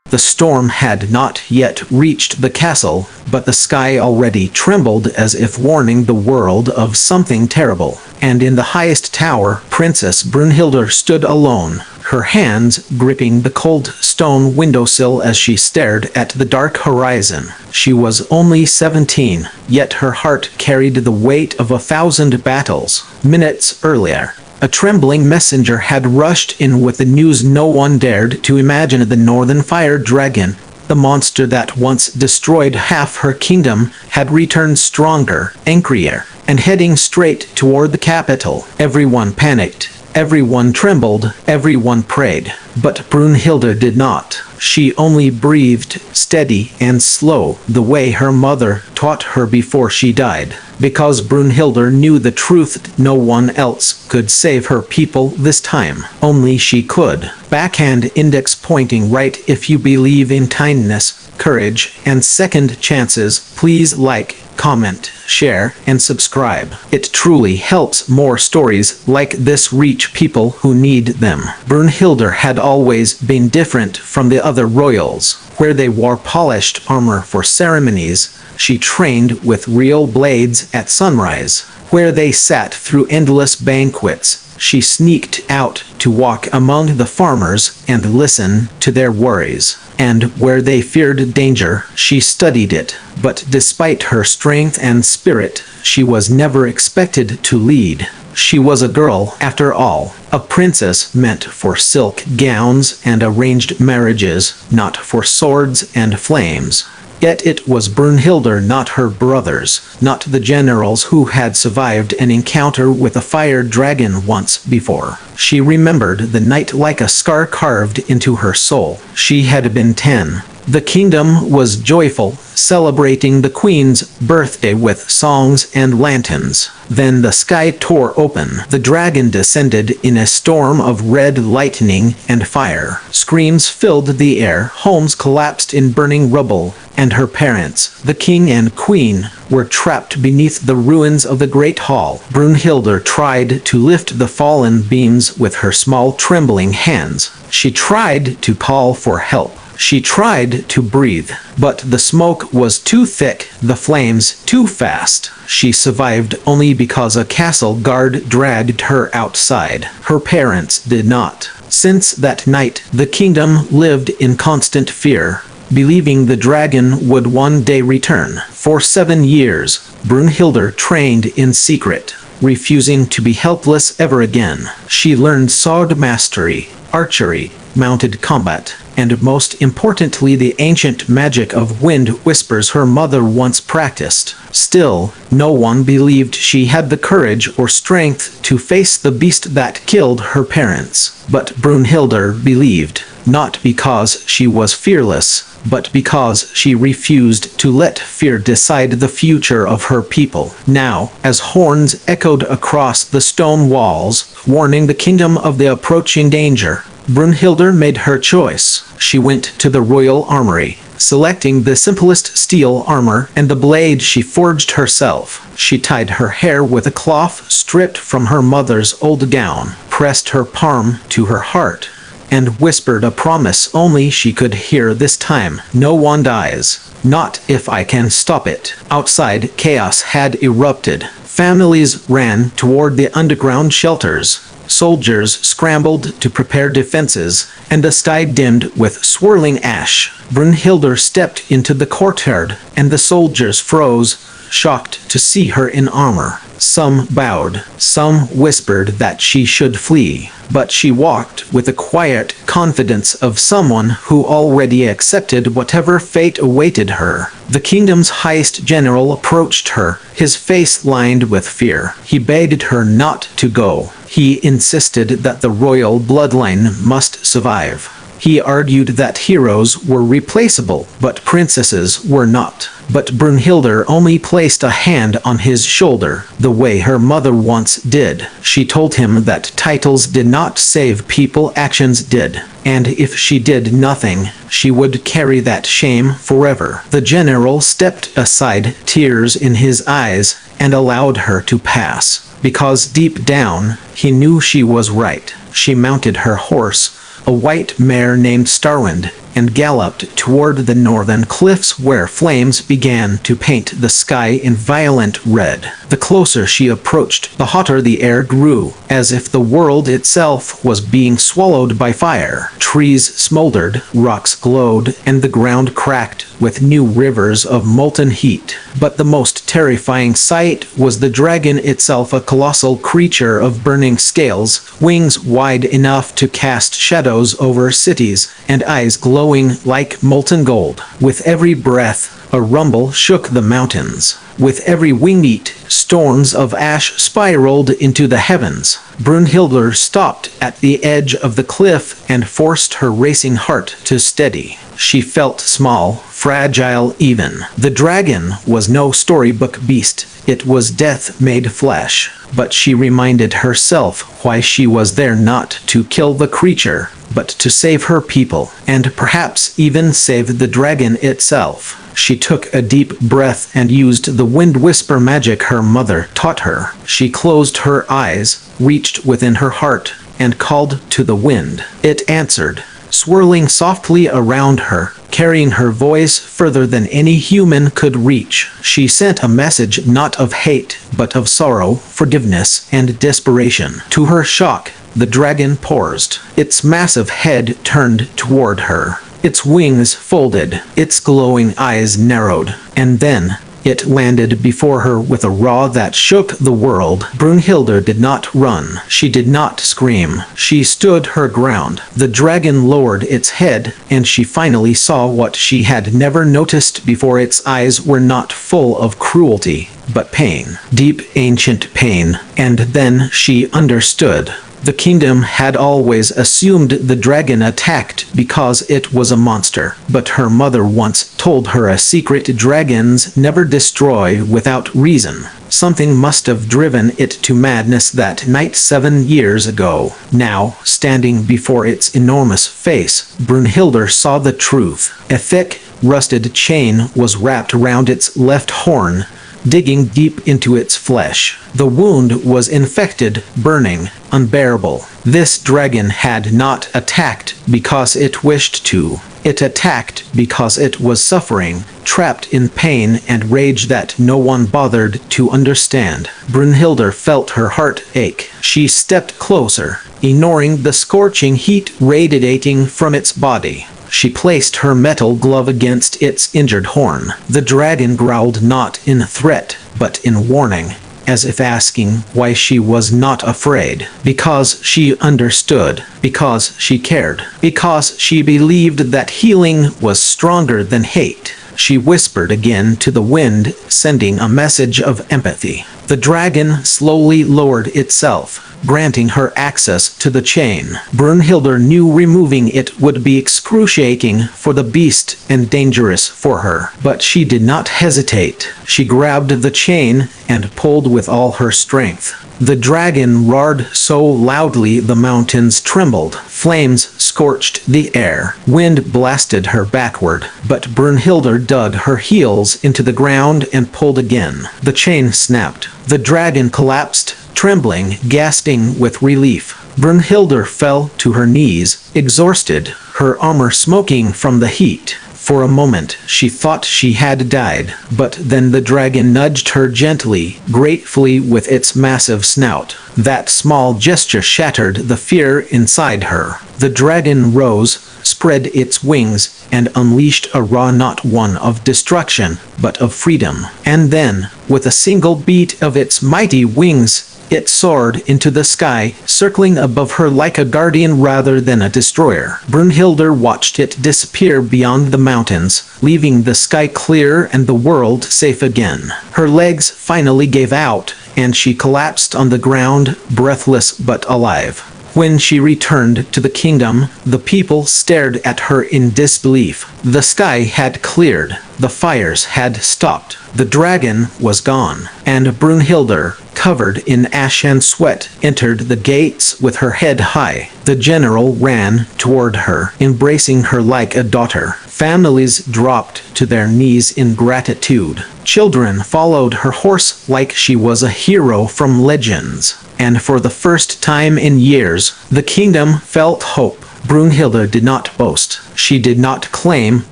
The storm had not yet reached the castle, but the sky already trembled as if warning the world of something terrible. And in the highest tower, Princess Brunhilda stood alone, her hands gripping the cold stone windowsill as she stared at the dark horizon. She was only 17, yet her heart carried the weight of 1,000 battles. Minutes earlier, a trembling messenger had rushed in with the news no one dared to imagine. The northern fire dragon, the monster that once destroyed half her kingdom, had returned stronger, angrier, and heading straight toward the capital. Everyone panicked. Everyone trembled, everyone prayed. But Brunhilda did not. She only breathed, steady and slow, the way her mother taught her before she died. Because Brunhilda knew the truth, no one else could save her people this time. Only she could. Backhand index pointing right. If you believe in kindness, courage, and second chances, please like, comment, share, and subscribe. It truly helps more stories like this reach people who need them. Brunhilda had always been different from the other royals. Where they wore polished armor for ceremonies, she trained with real blades at sunrise. Where they sat through endless banquets, she sneaked out to walk among the farmers and listen to their worries. And where they feared danger, she studied it. But despite her strength and spirit, she was never expected to lead. She was a girl, after all, a princess meant for silk gowns and arranged marriages, not for swords and flames. Yet it was Brunhilda, not her brothers, not the generals who had survived an encounter with a fire dragon once before. She remembered the night like a scar carved into her soul. She had been 10. The kingdom was joyful, celebrating the queen's birthday with songs and lanterns. Then the sky tore open. The dragon descended in a storm of red lightning and fire. Screams filled the air, homes collapsed in burning rubble, and her parents, the king and queen, were trapped beneath the ruins of the great hall. Brunhilda tried to lift the fallen beams with her small trembling hands. She tried to call for help. She tried to breathe, but the smoke was too thick, the flames too fast. She survived only because a castle guard dragged her outside. Her parents did not. Since that night, the kingdom lived in constant fear, believing the dragon would one day return. For 7 years, Brunhilda trained in secret, refusing to be helpless ever again. She learned sword mastery, archery, mounted combat, and most importantly the ancient magic of wind whispers her mother once practiced. Still, no one believed she had the courage or strength to face the beast that killed her parents. But Brunhilda believed, not because she was fearless, but because she refused to let fear decide the future of her people. Now, as horns echoed across the stone walls, warning the kingdom of the approaching danger, Brunhilda made her choice. She went to the royal armory, selecting the simplest steel armor and the blade she forged herself. She tied her hair with a cloth stripped from her mother's old gown, pressed her palm to her heart, and whispered a promise only she could hear this time. No one dies. Not if I can stop it. Outside, chaos had erupted. Families ran toward the underground shelters. Soldiers scrambled to prepare defenses, and the sky dimmed with swirling ash. Brunhilda stepped into the courtyard, and the soldiers froze, shocked to see her in armor. Some bowed, some whispered that she should flee, but she walked with the quiet confidence of someone who already accepted whatever fate awaited her. The kingdom's highest general approached her, his face lined with fear. He begged her not to go. He insisted that the royal bloodline must survive. He argued that heroes were replaceable, but princesses were not. But Brunhilda only placed a hand on his shoulder, the way her mother once did. She told him that titles did not save people, actions did. And if she did nothing, she would carry that shame forever. The general stepped aside, tears in his eyes, and allowed her to pass. Because deep down, he knew she was right. She mounted her horse, a white mare named Starwind, and galloped toward the northern cliffs where flames began to paint the sky in violent red. The closer she approached, the hotter the air grew, as if the world itself was being swallowed by fire. Trees smoldered, rocks glowed, and the ground cracked with new rivers of molten heat. But the most terrifying sight was the dragon itself, a colossal creature of burning scales, wings wide enough to cast shadows over cities, and eyes glowing like molten gold. With every breath, a rumble shook the mountains. With every wingbeat, storms of ash spiraled into the heavens. Brunhilda stopped at the edge of the cliff and forced her racing heart to steady. She felt small, fragile even. The dragon was no storybook beast. It was death made flesh. But she reminded herself why she was there, not to kill the creature, but to save her people, and perhaps even save the dragon itself. She took a deep breath and used the wind whisper magic her mother taught her. She closed her eyes, reached within her heart, and called to the wind. It answered, swirling softly around her, carrying her voice further than any human could reach. She sent a message not of hate, but of sorrow, forgiveness, and desperation. To her shock, the dragon paused. Its massive head turned toward her. Its wings folded, its glowing eyes narrowed, and then it landed before her with a roar that shook the world. Brunhilda did not run. She did not scream. She stood her ground. The dragon lowered its head, and she finally saw what she had never noticed before. Its eyes were not full of cruelty, but pain. Deep, ancient pain. And then she understood. The kingdom had always assumed the dragon attacked because it was a monster, but her mother once told her a secret: dragons never destroy without reason. Something must have driven it to madness that night 7 years ago. Now, standing before its enormous face, Brunhilda saw the truth. A thick, rusted chain was wrapped around its left horn, digging deep into its flesh. The wound was infected, burning, unbearable. This dragon had not attacked because it wished to. It attacked because it was suffering, trapped in pain and rage that no one bothered to understand. Brunhilda felt her heart ache. She stepped closer, ignoring the scorching heat radiating from its body. She placed her metal glove against its injured horn. The dragon growled, not in threat, but in warning, as if asking why she was not afraid. Because she understood. Because she cared. Because she believed that healing was stronger than hate. She whispered again to the wind, sending a message of empathy. The dragon slowly lowered itself, granting her access to the chain. Brunhilda knew removing it would be excruciating for the beast and dangerous for her, but she did not hesitate. She grabbed the chain and pulled with all her strength. The dragon roared so loudly the mountains trembled. Flames scorched the air. Wind blasted her backward, but Brunhilda dug her heels into the ground and pulled again. The chain snapped. The dragon collapsed, trembling, gasping with relief. Brunhilda fell to her knees, exhausted, her armor smoking from the heat. For a moment, she thought she had died, but then the dragon nudged her gently, gratefully with its massive snout. That small gesture shattered the fear inside her. The dragon rose, spread its wings, and unleashed a roar, not one of destruction, but of freedom. And then, with a single beat of its mighty wings, it soared into the sky, circling above her like a guardian rather than a destroyer. Brunhilda watched it disappear beyond the mountains, leaving the sky clear and the world safe again. Her legs finally gave out, and she collapsed on the ground, breathless but alive. When she returned to the kingdom, the people stared at her in disbelief. The sky had cleared, the fires had stopped, the dragon was gone, and Brunhilda, covered in ash and sweat, entered the gates with her head high. The general ran toward her, embracing her like a daughter. Families dropped to their knees in gratitude. Children followed her horse like she was a hero from legends. And for the first time in years, the kingdom felt hope. Brunhilda did not boast. She did not claim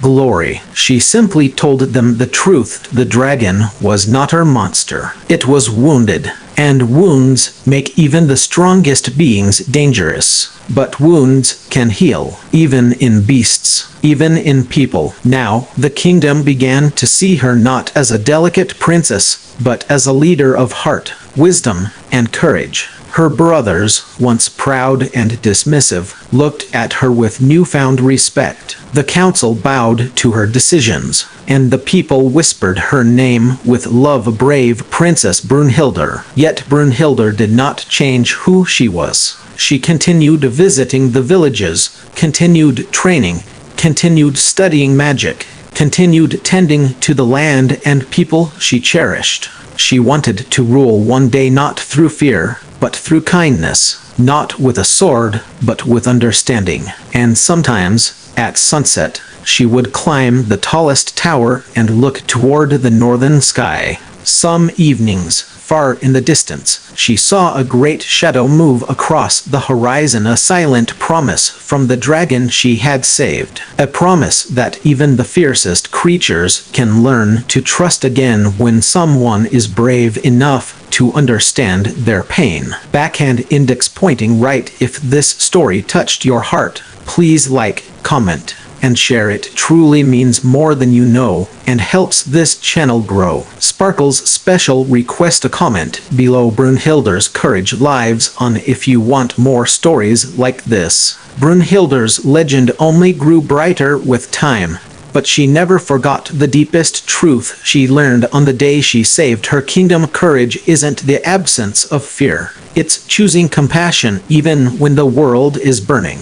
glory. She simply told them the truth. The dragon was not her monster. It was wounded. And wounds make even the strongest beings dangerous. But wounds can heal, even in beasts, even in people. Now, the kingdom began to see her not as a delicate princess, but as a leader of heart, wisdom, and courage. Her brothers, once proud and dismissive, looked at her with newfound respect. The council bowed to her decisions, and the people whispered her name with love, Brave Princess Brunhilda. Yet Brunhilda did not change who she was. She continued visiting the villages, continued training, continued studying magic, continued tending to the land and people she cherished. She wanted to rule one day, not through fear, but through kindness, not with a sword, but with understanding. And sometimes, at sunset, she would climb the tallest tower and look toward the northern sky. Some evenings, far in the distance, she saw a great shadow move across the horizon, a silent promise from the dragon she had saved. A promise that even the fiercest creatures can learn to trust again when someone is brave enough to understand their pain. Backhand index pointing right. If this story touched your heart, please like, comment, and share. It truly means more than you know and helps this channel grow. Sparkle's special request: a comment below. Brunhilda's courage lives on. If you want more stories like this. Brunhilda's legend only grew brighter with time, but she never forgot the deepest truth she learned on the day she saved her kingdom. Courage isn't the absence of fear. It's choosing compassion even when the world is burning.